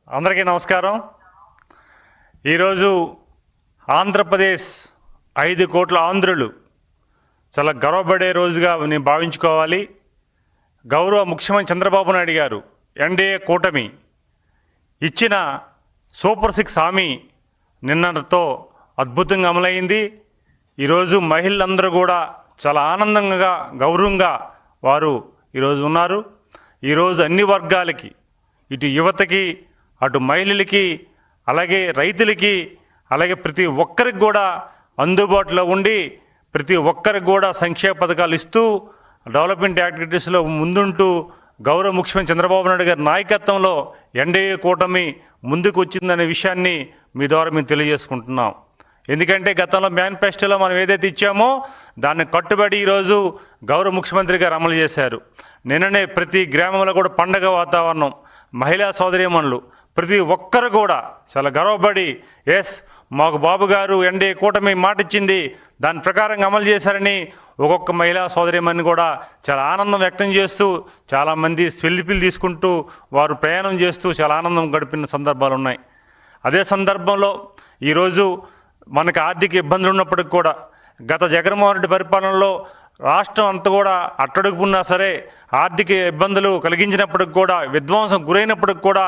అందరికీ నమస్కారం. ఈరోజు ఆంధ్రప్రదేశ్ 5 కోట్ల ఆంధ్రులు చాలా గర్వపడే రోజుగా నేను భావించుకోవాలి. గౌరవ ముఖ్యమంత్రి చంద్రబాబు నాయుడు గారు ఎన్డీఏ కూటమి ఇచ్చిన సూపర్ 6 హామీ నిన్నతో అద్భుతంగా అమలైంది. ఈరోజు మహిళలందరూ కూడా చాలా ఆనందంగా గౌరవంగా వారు ఈరోజు ఉన్నారు. ఈరోజు అన్ని వర్గాలకి, ఇటు యువతకి, అటు మహిళలకి, అలాగే రైతులకి, అలాగే ప్రతి ఒక్కరికి కూడా అందుబాటులో ఉండి ప్రతి ఒక్కరికి కూడా సంక్షేమ పథకాలు ఇస్తూ డెవలప్మెంట్ యాక్టివిటీస్లో ముందుంటూ గౌరవ ముఖ్యమంత్రి చంద్రబాబు నాయుడు గారి నాయకత్వంలో ఎన్డీఏ కూటమి ముందుకు వచ్చిందనే విషయాన్ని మీ ద్వారా మేము తెలియజేసుకుంటున్నాం. ఎందుకంటే గతంలో మేనిఫెస్టోలో మనం ఏదైతే ఇచ్చామో దాన్ని కట్టుబడి ఈరోజు గౌరవ ముఖ్యమంత్రి గారు అమలు చేశారు. నిన్ననే ప్రతి గ్రామంలో కూడా పండగ వాతావరణం, మహిళా సోదరీమణులు ప్రతి ఒక్కరు కూడా చాలా గర్వపడి మాకు బాబు గారు ఎన్డీఏ కూటమి మాట ఇచ్చింది, దాని ప్రకారంగా అమలు చేశారని ఒక్కొక్క మహిళా సోదరీమణిని కూడా చాలా ఆనందం వ్యక్తం చేస్తూ చాలామంది సెల్ఫీలు తీసుకుంటూ వారు ప్రయాణం చేస్తూ చాలా ఆనందం గడిపిన సందర్భాలు ఉన్నాయి. అదే సందర్భంలో ఈరోజు మనకు ఆర్థిక ఇబ్బందులు ఉన్నప్పటికి కూడా గత జగన్మోహన్ రెడ్డి పరిపాలనలో రాష్ట్రం అంతా కూడా అట్టడుగున్నా సరే ఆర్థిక ఇబ్బందులు కలిగించినప్పటికి కూడా విధ్వంసం గురైనప్పటికి కూడా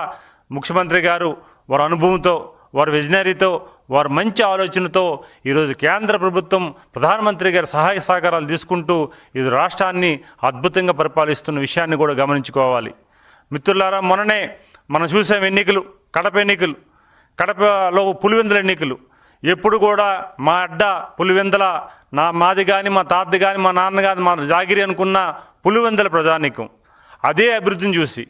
ముఖ్యమంత్రి గారు వారి అనుభవంతో, వారి విజనరీతో, వారి మంచి ఆలోచనతో ఈరోజు కేంద్ర ప్రభుత్వం ప్రధానమంత్రి గారి సహాయ సహకారాలు తీసుకుంటూ ఇది రాష్ట్రాన్ని అద్భుతంగా పరిపాలిస్తున్న విషయాన్ని కూడా గమనించుకోవాలి. మిత్రులారా, మొన్ననే మనం చూసాం ఎన్నికలు, కడపలో పులివెందుల ఎన్నికలు. ఎప్పుడు కూడా మా అడ్డ పులివెందుల, మాది కానీ, మా తాతది కానీ, మా నాన్న కానీ, మా జాగిరి అనుకున్న పులివెందుల ప్రజానీకం అదే అభివృద్ధిని చూసి,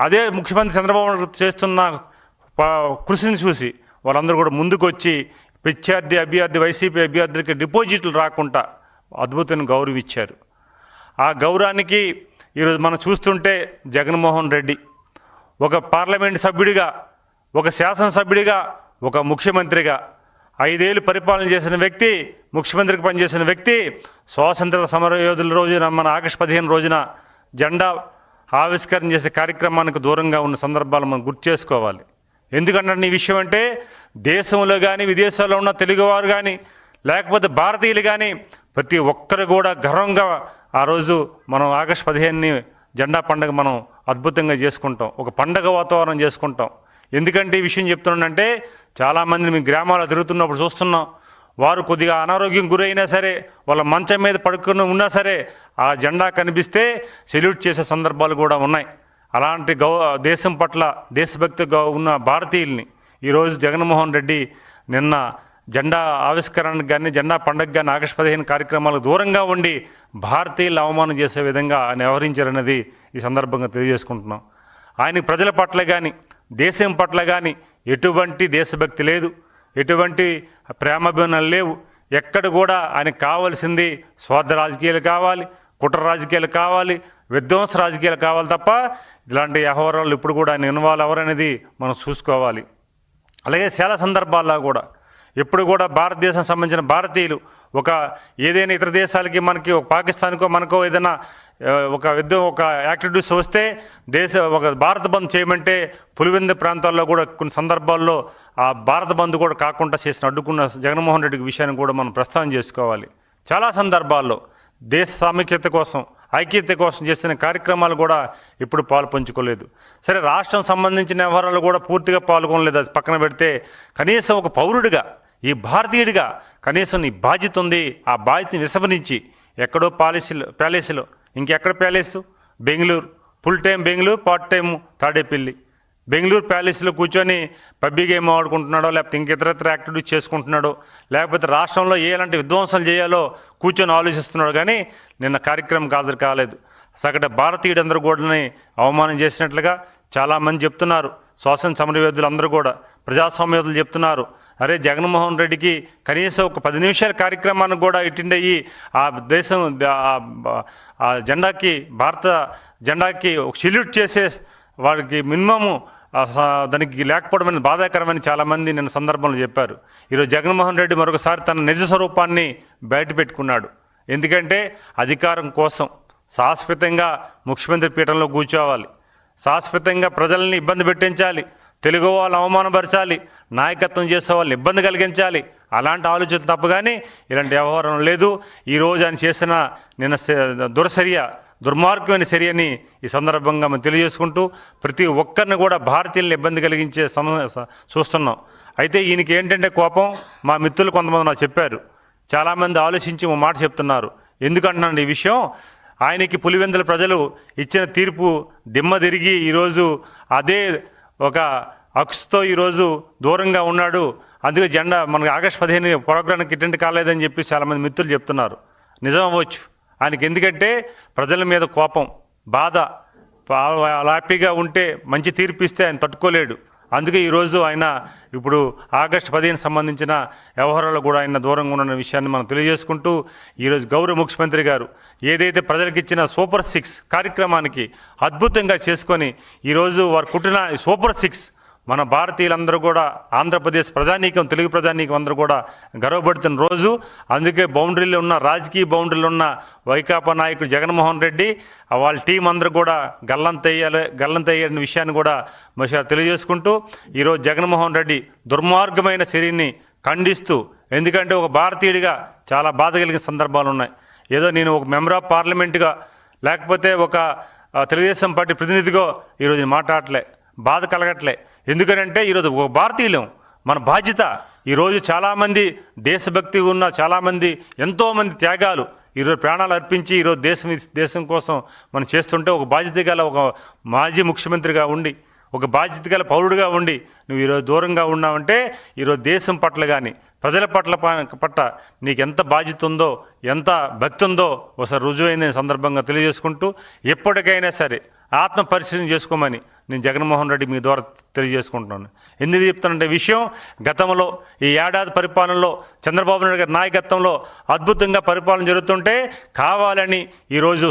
అదే ముఖ్యమంత్రి చంద్రబాబు నాయుడు చేస్తున్న కృషిని చూసి వాళ్ళందరూ కూడా ముందుకు వచ్చి అభ్యర్థి వైసీపీ అభ్యర్థులకి డిపాజిట్లు రాకుండా అద్భుతమైన గౌరవం ఇచ్చారు. ఆ గౌరవానికి ఈరోజు మనం చూస్తుంటే జగన్మోహన్ రెడ్డి ఒక పార్లమెంట్ సభ్యుడిగా, ఒక శాసనసభ్యుడిగా, ఒక ముఖ్యమంత్రిగా 5 ఏళ్ళు పరిపాలన చేసిన వ్యక్తి, ముఖ్యమంత్రికి పనిచేసిన వ్యక్తి స్వాతంత్ర సమరయోధుల రోజున మన ఆగస్టు 15 రోజున జెండా ఆవిష్కరణ చేసే కార్యక్రమానికి దూరంగా ఉన్న సందర్భాలు మనం గుర్తు చేసుకోవాలి. ఎందుకంటే ఈ విషయం అంటే దేశంలో కానీ విదేశాల్లో ఉన్న తెలుగువారు కానీ లేకపోతే భారతీయులు కానీ ప్రతి ఒక్కరు కూడా గర్వంగా ఆ రోజు మనం ఆగస్టు 15ని జెండా పండుగ మనం అద్భుతంగా చేసుకుంటాం, ఒక పండగ వాతావరణం చేసుకుంటాం. ఎందుకంటే ఈ విషయం చెప్తున్నానంటే చాలామంది మీ గ్రామాల్లో తిరుగుతున్నప్పుడు చూస్తున్నాం, వారు కొద్దిగా అనారోగ్యం గురైనా సరే, వాళ్ళ మంచం మీద పడుకుని ఉన్నా సరే ఆ జెండా కనిపిస్తే సెల్యూట్ చేసే సందర్భాలు కూడా ఉన్నాయి. అలాంటి దేశం పట్ల దేశభక్తిగా ఉన్న భారతీయుల్ని ఈరోజు జగన్మోహన్ రెడ్డి నిన్న జెండా ఆవిష్కరణకు కానీ, జెండా పండుగ కానీ, ఆగస్టు 15 కార్యక్రమాలకు దూరంగా ఉండి భారతీయులు అవమానం చేసే విధంగా ఆయన వ్యవహరించారన్నది ఈ సందర్భంగా తెలియజేసుకుంటున్నాం. ఆయన ప్రజల పట్ల కానీ, దేశం పట్ల కానీ ఎటువంటి దేశభక్తి లేదు, ఎటువంటి ప్రేమాభిమానాలు లేవు. ఎక్కడ కూడా ఆయనకు కావాల్సింది స్వార్థ రాజకీయాలు కావాలి, కుట్ర రాజకీయాలు కావాలి, విధ్వంస రాజకీయాలు కావాలి తప్ప ఇలాంటి వ్యవహారాలు ఇప్పుడు కూడా ఆయన ఇన్వాల్వ్ ఎవరనేది మనం చూసుకోవాలి. అలాగే చాలా సందర్భాల్లో కూడా ఎప్పుడు కూడా భారతదేశం సంబంధించిన భారతీయులు ఏదైనా ఇతర దేశాలకి, మనకి ఒక పాకిస్తాన్కో మనకో ఏదైనా ఒక యాక్టివిటీస్ వస్తే ఒక భారత బంద్ చేయమంటే పులివెందు ప్రాంతాల్లో కూడా కొన్ని సందర్భాల్లో ఆ భారత బంద్ కూడా కాకుండా అడ్డుకున్న జగన్మోహన్ రెడ్డి విషయాన్ని కూడా మనం ప్రస్తావన చేసుకోవాలి. చాలా సందర్భాల్లో దేశ సామీక్యత కోసం, ఐక్యత కోసం చేస్తున్న కార్యక్రమాలు కూడా ఇప్పుడు పాలు పంచుకోలేదు. సరే, రాష్ట్రం సంబంధించిన వ్యవహారాలు కూడా పూర్తిగా పాల్గొనలేదు, అది పక్కన పెడితే కనీసం ఒక పౌరుడిగా, ఈ భారతీయుడిగా కనీసం నీ బాధ్యత ఉంది, ఆ బాధ్యతని విస్మరించి ఎక్కడో ప్యాలెస్లో, ఇంకెక్కడ palace, Bengaluru, full time Bengaluru, part time Tadepalli, Bengaluru ప్యాలెస్లో కూర్చొని పబ్బీ గేమ్ ఆడుకుంటున్నాడో, లేకపోతే ఇతరత్ర యాక్టివిటీస్ చేసుకుంటున్నాడో, లేకపోతే రాష్ట్రంలో ఎలాంటి విధ్వంసాలు చేయాలో కూర్చొని ఆలోచిస్తున్నాడు. కానీ నిన్న కార్యక్రమం హాజరు కాలేదు. సగట భారతీయుడందరూ కూడా అవమానం చేసినట్లుగా చాలామంది చెప్తున్నారు. స్వాతంత్ర సమరయోధులు అందరూ కూడా, ప్రజాస్వామ్యయోధులు చెప్తున్నారు, అరే జగన్మోహన్ రెడ్డికి కనీసం ఒక 10 నిమిషాల కార్యక్రమానికి కూడా అటెండ్ అయ్యి ఆ దేశం ఆ జెండాకి, భారత జెండాకి ఒక సెల్యూట్ చేసే వారికి మినిమము దానికి లేకపోవడం అనేది బాధాకరమని చాలామంది నిన్న సందర్భంలో చెప్పారు. ఈరోజు జగన్మోహన్ రెడ్డి మరొకసారి తన నిజ స్వరూపాన్ని బయట పెట్టుకున్నాడు. ఎందుకంటే అధికారం కోసం శాశ్వతంగా ముఖ్యమంత్రి పీఠంలో కూర్చోవాలి, శాశ్వతంగా ప్రజల్ని ఇబ్బంది పెట్టించాలి, తెలుగు వాళ్ళు అవమానపరచాలి, నాయకత్వం చేసే వాళ్ళని ఇబ్బంది కలిగించాలి, అలాంటి ఆలోచన తప్ప కానీ ఇలాంటి వ్యవహారం లేదు. ఈరోజు ఆయన చేసిన నిన్న దుర్మార్గమైన చర్యని ఈ సందర్భంగా మనం తెలియజేసుకుంటూ ప్రతి ఒక్కరిని కూడా భారతీయులను ఇబ్బంది కలిగించే చూస్తున్నాం. అయితే ఈయనకి ఏంటంటే కోపం. మా మిత్రులు కొంతమంది నాకు చెప్పారు, చాలామంది ఆలోచించి ఒక మాట చెప్తున్నారు. ఎందుకంటున్నాను ఈ విషయం, ఆయనకి పులివెందుల ప్రజలు ఇచ్చిన తీర్పు దిమ్మ తిరిగి ఈరోజు అదే ఒక అక్స్తో ఈరోజు దూరంగా ఉన్నాడు. అందుకే జెండా మనకు ఆగస్టు 15 ప్రోగ్రాంకి అటెండ్ కాలేదని చెప్పి చాలామంది మిత్రులు చెప్తున్నారు. నిజం అవ్వచ్చు ఆయనకి, ఎందుకంటే ప్రజల మీద కోపం, బాధ. హ్యాపీగా ఉంటే మంచి తీర్పు ఇస్తే ఆయన తట్టుకోలేడు. అందుకే ఈరోజు ఆయన ఇప్పుడు ఆగస్టు 15 సంబంధించిన వ్యవహారాలు కూడా ఆయన దూరంగా ఉన్న విషయాన్ని మనం తెలియజేసుకుంటూ, ఈరోజు గౌరవ ముఖ్యమంత్రి గారు ఏదైతే ప్రజలకు ఇచ్చిన సూపర్ 6 కార్యక్రమానికి అద్భుతంగా చేసుకొని ఈరోజు వారు కుట్టిన సూపర్ 6 మన భారతీయులందరూ కూడా, ఆంధ్రప్రదేశ్ ప్రజానీకం, తెలుగు ప్రజానీకం అందరూ కూడా గర్వపడుతున్న రోజు. అందుకే బౌండరీలో ఉన్న, రాజకీయ బౌండరీలో ఉన్న వైకాపా నాయకుడు జగన్మోహన్ రెడ్డి వాళ్ళ టీం అందరూ కూడా గల్లంతయ్యాలనే విషయాన్ని కూడా మంచిగా తెలియజేసుకుంటూ, ఈరోజు జగన్మోహన్ రెడ్డి దుర్మార్గమైన చర్యని ఖండిస్తూ, ఎందుకంటే ఒక భారతీయుడిగా చాలా బాధ కలిగిన సందర్భాలు ఉన్నాయి. ఏదో నేను ఒక మెంబర్ ఆఫ్ పార్లమెంట్గా లేకపోతే ఒక తెలుగుదేశం పార్టీ ప్రతినిధిగా ఈరోజు మాట్లాడలే, బాధ కలగట్లే. ఎందుకంటే ఈరోజు ఒక భారతీయులం, మన బాధ్యత. ఈరోజు చాలామంది దేశభక్తి ఉన్న చాలామంది, ఎంతోమంది త్యాగాలు ఈరోజు ప్రాణాలు అర్పించి ఈరోజు దేశం కోసం మనం చేస్తుంటే, ఒక బాధ్యత గల ఒక మాజీ ముఖ్యమంత్రిగా ఉండి, ఒక బాధ్యత గల పౌరుడిగా ఉండి నువ్వు ఈరోజు దూరంగా ఉన్నావంటే, ఈరోజు దేశం పట్ల కానీ ప్రజల పట్ల నీకు ఎంత బాధ్యత ఉందో, ఎంత భక్తి ఉందో ఒకసారి రుజువైన సందర్భంగా తెలియజేసుకుంటూ, ఎప్పటికైనా సరే ఆత్మ పరిశీలన చేసుకోమని నేను జగన్మోహన్ రెడ్డి మీ ద్వారా తెలియజేసుకుంటున్నాను. ఎందుకు చెప్తానంటే విషయం, గతంలో ఈ ఏడాది పరిపాలనలో చంద్రబాబు నాయుడు గారి నాయకత్వంలో అద్భుతంగా పరిపాలన జరుగుతుంటే కావాలని ఈరోజు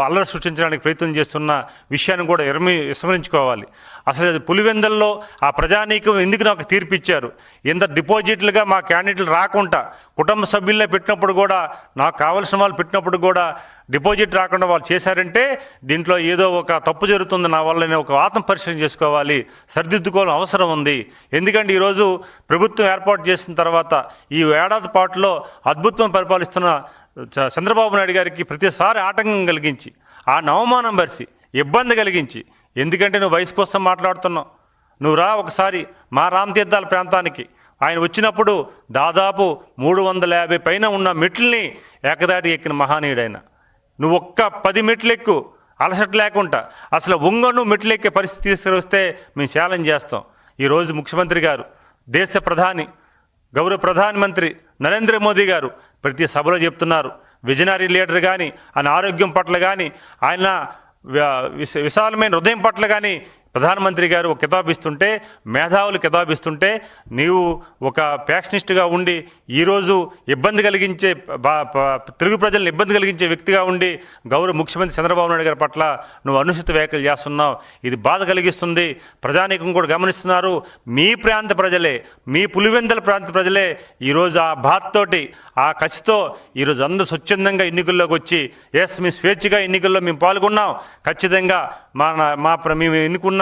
అల్లరి సృష్టించడానికి ప్రయత్నం చేస్తున్న విషయాన్ని కూడా విస్మరించుకోవాలి. అసలు పులివెందుల్లో ఆ ప్రజానీకం ఎందుకు నాకు తీర్పు ఇచ్చారు? ఎంత డిపాజిట్లుగా మా క్యాండిడేట్లు రాకుండా కుటుంబ సభ్యులనే పెట్టినప్పుడు కూడా, నాకు కావాల్సిన వాళ్ళు పెట్టినప్పుడు కూడా డిపాజిట్ రాకుండా వాళ్ళు చేశారంటే దీంట్లో ఏదో ఒక తప్పు జరుగుతుంది, నా వల్లనే ఒక ఆత్మ పరిశీలన చేసుకోవాలి, సరిదిద్దుకోవాలని అవసరం ఉంది. ఎందుకంటే ఈరోజు ప్రభుత్వం ఏర్పాటు చేసిన తర్వాత ఈ ఏడాది పాటులో అద్భుతం పరిపాలిస్తున్న చంద్రబాబు నాయుడు గారికి ప్రతిసారి ఆటంకం కలిగించి, ఆ అవమానం పరిచి, ఇబ్బంది కలిగించి, ఎందుకంటే నువ్వు వయసు కోసం మాట్లాడుతున్నావు, నువ్వు రా ఒకసారి మా రామతీర్థాల ప్రాంతానికి. ఆయన వచ్చినప్పుడు దాదాపు 350 పైన ఉన్న మెట్లని ఏకదాటి ఎక్కిన మహానీయుడైన. నువ్వు ఒక్క 10 మెట్లు ఎక్కు, అలసట లేకుండా. అసలు ఒంగోను మెట్లు ఎక్కే పరిస్థితి తీసుకువస్తే మేము ఛాలెంజ్ చేస్తాం. ఈరోజు ముఖ్యమంత్రి గారు, దేశ ప్రధాని, గౌరవ ప్రధానమంత్రి నరేంద్ర మోదీ గారు ప్రతి సభలో చెప్తున్నారు, విజనరీ లీడర్ కానీ, ఆయన ఆరోగ్యం పట్ల కానీ, ఆయన విశాలమైన హృదయం పట్ల కానీ ప్రధానమంత్రి గారు ఒక కితాబిస్తుంటే, మేధావులు కితాబిస్తుంటే, నీవు ఒక ప్యాషనిస్ట్గా ఉండి ఈరోజు ఇబ్బంది కలిగించే తెలుగు ప్రజలను ఇబ్బంది కలిగించే వ్యక్తిగా ఉండి గౌరవ ముఖ్యమంత్రి చంద్రబాబు నాయుడు గారి పట్ల నువ్వు అనుచిత వ్యాఖ్యలు చేస్తున్నావు. ఇది బాధ కలిగిస్తుంది. ప్రజానీకం కూడా గమనిస్తున్నారు. మీ ప్రాంత ప్రజలే, మీ పులివెందుల ప్రాంత ప్రజలే ఈరోజు ఆ బాధతోటి, ఆ కసితో ఈరోజు అందరూ స్వచ్ఛందంగా ఎన్నికల్లోకి వచ్చి, ఎస్ మీ స్వేచ్ఛగా ఎన్నికల్లో మేము పాల్గొన్నాం, ఖచ్చితంగా మేము ఎన్నుకున్న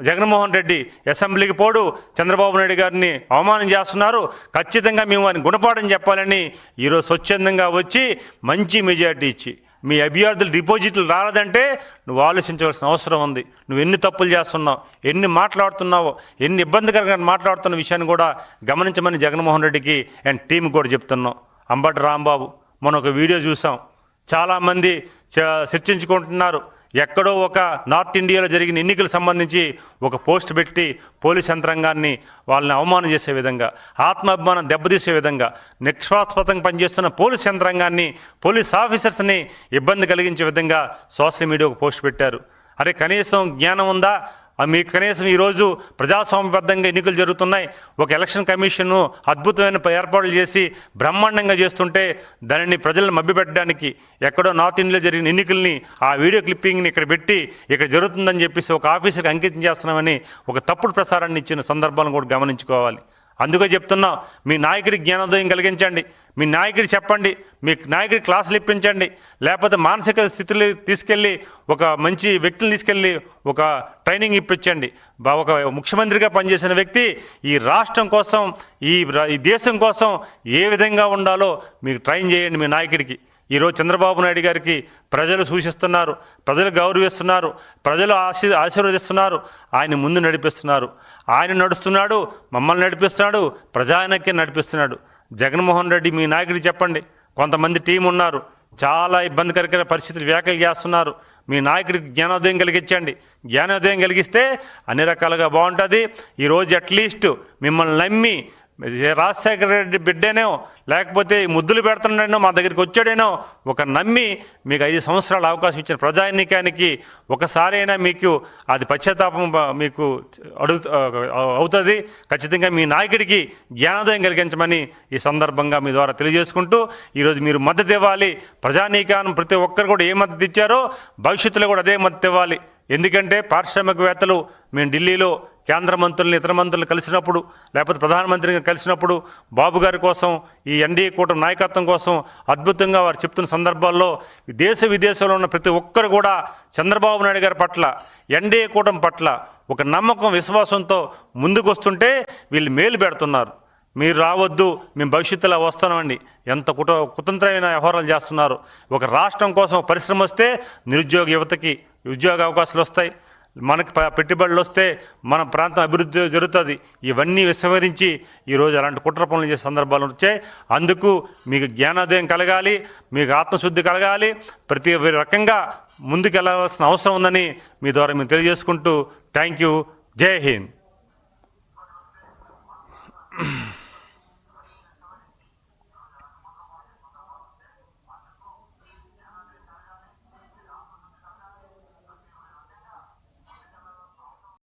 జగన్మోహన్ రెడ్డి అసెంబ్లీకి పోడు, చంద్రబాబు నాయుడు గారిని అవమానం చేస్తున్నారు, ఖచ్చితంగా మేము ఆయన గుణపాఠం చెప్పాలని ఈరోజు స్వచ్ఛందంగా వచ్చి మంచి మెజారిటీ ఇచ్చి, మీ అభ్యర్థులు డిపాజిట్లు రాలేదంటే నువ్వు ఆలోచించవలసిన అవసరం ఉంది. నువ్వు ఎన్ని తప్పులు చేస్తున్నావు, ఎన్ని మాట్లాడుతున్నావో, ఎన్ని ఇబ్బందికరంగా మాట్లాడుతున్న విషయాన్ని కూడా గమనించమని జగన్మోహన్ రెడ్డికి అండ్ టీం కూడా చెప్తున్నాం. అంబటి రాంబాబు మనం ఒక వీడియో చూసాం, చాలామంది చర్చించుకుంటున్నారు. ఎక్కడో ఒక నార్త్ ఇండియాలో జరిగిన ఎన్నికలకు సంబంధించి ఒక పోస్ట్ పెట్టి పోలీస్ యంత్రాంగాన్ని వాళ్ళని అవమానం చేసే విధంగా, ఆత్మాభిమానం దెబ్బతీసే విధంగా, నిష్పక్షపాతంగా పనిచేస్తున్న పోలీస్ యంత్రాంగాన్ని, పోలీస్ ఆఫీసర్స్ని ఇబ్బంది కలిగించే విధంగా సోషల్ మీడియా ఒక పోస్ట్ పెట్టారు. అరే కనీసం జ్ఞానం ఉందా మీకు? కనీసం ఈరోజు ప్రజాస్వామ్యబద్ధంగా ఎన్నికలు జరుగుతున్నాయి, ఒక ఎలక్షన్ కమిషన్ను అద్భుతమైన ఏర్పాట్లు చేసి బ్రహ్మాండంగా చేస్తుంటే దానిని ప్రజలను మభ్యపెట్టడానికి ఎక్కడో నార్త్ ఇండియాలో జరిగిన ఎన్నికల్ని ఆ వీడియో క్లిప్పింగ్ని ఇక్కడ పెట్టి ఇక్కడ జరుగుతుందని చెప్పేసి ఒక ఆఫీసర్కి అంకితం చేస్తున్నామని ఒక తప్పుడు ప్రసారాన్ని ఇచ్చిన సందర్భాలను కూడా గమనించుకోవాలి. అందుకే చెప్తున్నా, మీ నాయకుడికి జ్ఞానోదయం కలిగించండి, మీ నాయకుడు చెప్పండి, మీ నాయకుడి క్లాసులు ఇప్పించండి, లేకపోతే మానసిక స్థితిలో తీసుకెళ్ళి ఒక మంచి వ్యక్తిని తీసుకెళ్ళి ఒక ట్రైనింగ్ ఇప్పించండి. ఒక ముఖ్యమంత్రిగా పనిచేసిన వ్యక్తి ఈ రాష్ట్రం కోసం, ఈ దేశం కోసం ఏ విధంగా ఉండాలో మీకు ట్రైన్ చేయండి మీ నాయకుడికి. ఈరోజు చంద్రబాబు నాయుడు గారికి ప్రజలు సూచిస్తున్నారు, ప్రజలు గౌరవిస్తున్నారు, ప్రజలు ఆశీర్వదిస్తున్నారు, ఆయన ముందు నడిపిస్తున్నారు. ఆయన నడుస్తున్నాడు, మమ్మల్ని నడిపిస్తున్నాడు, ప్రజానికే నడిపిస్తున్నాడు. జగన్మోహన్ రెడ్డి మీ నాయకుడికి చెప్పండి, కొంతమంది టీం ఉన్నారు, చాలా ఇబ్బందికరమైన పరిస్థితులు వ్యాఖ్యలు చేస్తున్నారు. మీ నాయకుడికి జ్ఞానోదయం కలిగించండి. జ్ఞానోదయం కలిగిస్తే అన్ని రకాలుగా బాగుంటుంది. ఈరోజు అట్లీస్ట్ మిమ్మల్ని నమ్మి రాజశేఖర రెడ్డి బిడ్డేనో లేకపోతే ముద్దులు పెడుతున్నాడేనో మా దగ్గరికి వచ్చాడేనో ఒక నమ్మి మీకు 5 సంవత్సరాల అవకాశం ఇచ్చిన ప్రజానీకానికి ఒకసారైనా మీకు అది పశ్చాత్తాపం మీకు అవుతుంది. ఖచ్చితంగా మీ నాయకుడికి జ్ఞానోదయం కలిగించమని ఈ సందర్భంగా మీ ద్వారా తెలియజేసుకుంటూ, ఈరోజు మీరు మద్దతు ఇవ్వాలి. ప్రజానీకాన్ని ప్రతి ఒక్కరు కూడా ఏ మద్దతు ఇచ్చారో భవిష్యత్తులో కూడా అదే మద్దతు ఇవ్వాలి. ఎందుకంటే పారిశ్రామికవేత్తలు మేము ఢిల్లీలో కేంద్ర మంత్రులను, ఇతర మంత్రులు కలిసినప్పుడు, లేకపోతే ప్రధానమంత్రిగా కలిసినప్పుడు బాబు గారి కోసం, ఈ ఎన్డీఏ కూటమి నాయకత్వం కోసం అద్భుతంగా వారు చెప్తున్న సందర్భాల్లో దేశ విదేశాల్లో ఉన్న ప్రతి ఒక్కరు కూడా చంద్రబాబు నాయుడు గారి పట్ల, ఎన్డీఏ కూటమి పట్ల ఒక నమ్మకం, విశ్వాసంతో ముందుకు వస్తుంటే వీళ్ళు మేలు పెడుతున్నారు. మీరు రావద్దు, మేము భవిష్యత్తులో వస్తామండి. ఎంత కుతంత్రమైన వ్యవహారాలు చేస్తున్నారు. ఒక రాష్ట్రం కోసం పరిశ్రమ వస్తే నిరుద్యోగ యువతకి ఉద్యోగ అవకాశాలు వస్తాయి, మనకి పెట్టుబడులు వస్తే మన ప్రాంతం అభివృద్ధి జరుగుతుంది. ఇవన్నీ విస్మరించి ఈరోజు అలాంటి కుట్ర పనులు చేసే సందర్భాలు వచ్చాయి. అందుకు మీకు జ్ఞానోదయం కలగాలి, మీకు ఆత్మశుద్ధి కలగాలి, ప్రతి రకంగా ముందుకు వెళ్ళాల్సిన అవసరం ఉందని మీ ద్వారా మేము తెలియజేసుకుంటూ థ్యాంక్ యూ. జై హింద్.